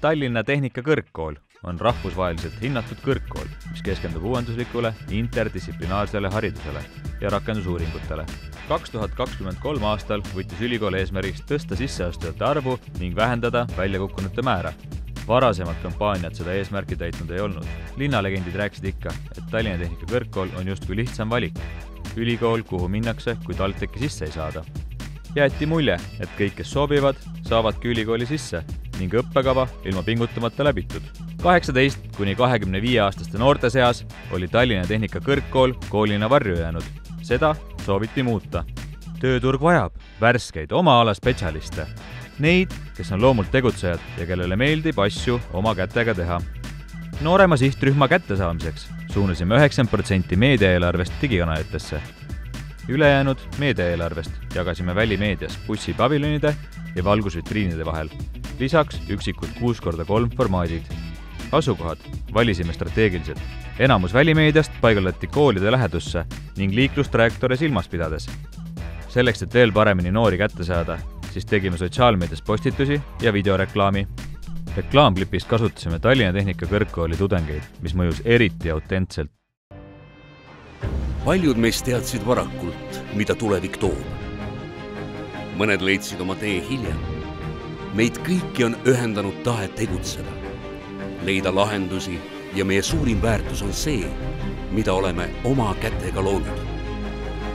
Tallinna Tehnikakõrgkool on rahvusvaheliselt hinnatud kõrgkool, mis keskendub uuenduslikule, interdistsiplinaarsele haridusele ja rakendusuuringutele. 2023 aastal võttis ülikool eesmärgiks tõsta sisseastujate arvu ning vähendada väljakukkunute määra. Varasemad kampaaniad seda eesmärki täitnud ei olnud. Linnalegendid rääkisid ikka, et Tallinna Tehnikakõrgkool on justkui lihtsam valik. Ülikool, kuhu minnakse, kui TalTechi sisse ei saada. Jäeti mulje, et kõik, kes sobivad, saavadki ülikooli sisse ning õppekava ilma pingutamata läbitud. 18–25-aastaste noorte seas oli Tallinna Tehnikakõrgkool koolina varju jäänud. Seda sooviti muuta. Tööturg vajab värskeid oma ala spetsialiste. Neid, kes on loomult tegutsejad ja kellele meeldib asju oma kätega teha. Noorema sihtrühma kättesaamiseks suunasime 90% meediaeelarvest digikanalitesse. Ülejäänud meediaeelarvest jagasime välimeedias bussipaviljonide ja valgusvitriinide vahel. Lisaks üksikud 6x3 formaadid. Asukohad valisime strateegiliselt. Enamus välimeediast paigaldati koolide lähedusse ning liiklustrajektore silmas pidades. Selleks, et veel paremini noori kätte saada, siis tegime sotsiaalmeedias postitusi ja videoreklaami. Reklaamklipist kasutasime Tallinna Tehnikakõrgkooli tudengeid, mis mõjus eriti autentselt. Paljud meist teadsid varakult, mida tulevik toob. Mõned leidsid oma tee hiljem. Meid kõiki on ühendanud tahe tegutseda, leida lahendusi ja meie suurim väärtus on see, mida oleme oma kätega loonud.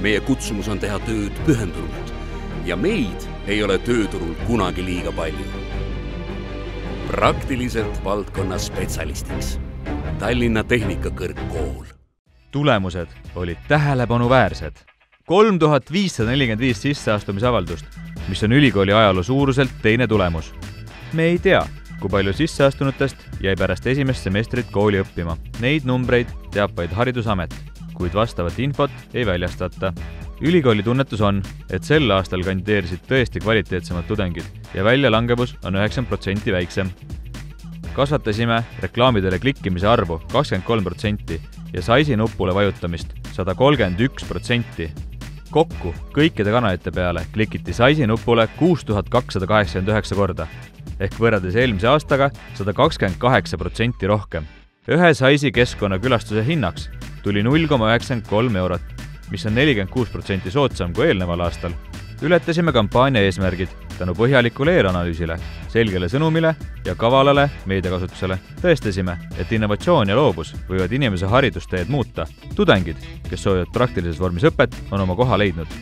Meie kutsumus on teha tööd pühendunult ja meid ei ole tööturul kunagi liiga palju. Praktiliselt valdkonna spetsialistiks. Tallinna Tehnikakõrgkool. Tulemused olid tähelepanuväärsed. 3545 sisseastumisavaldust, mis on ülikooli ajaloo suuruselt teine tulemus. Me ei tea, kui palju sisseastunutest jäi pärast esimest semestrit kooli õppima. Neid numbreid teab vaid Haridusamet, kuid vastavat infot ei väljastata. Ülikooli tunnetus on, et sel aastal kandideerisid tõesti kvaliteetsemad tudengid ja väljalangevus on 90% väiksem. Kasvatasime reklaamidele klikkimise arvu 23% ja saisi nupule vajutamist 131%. Kokku kõikide kanalite peale klikiti saisi nupule 6289 korda, ehk võrreldes eelmise aastaga 128% rohkem. Ühe saisi keskkonna külastuse hinnaks tuli 0,93 eurot, mis on 46% soodsam kui eelneval aastal. Ületasime kampaania eesmärgid tänu põhjalikule eelanalüüsile, selgele sõnumile ja kavalale meediakasutusele. Tõestasime, et innovatsioon ja loovus võivad inimese haridusteed muuta. Tudengid, kes soovivad praktilises vormis õpet, on oma koha leidnud.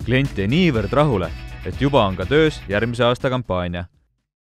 Klient jäi niivõrd rahule, et juba on ka töös järgmise aasta kampaania.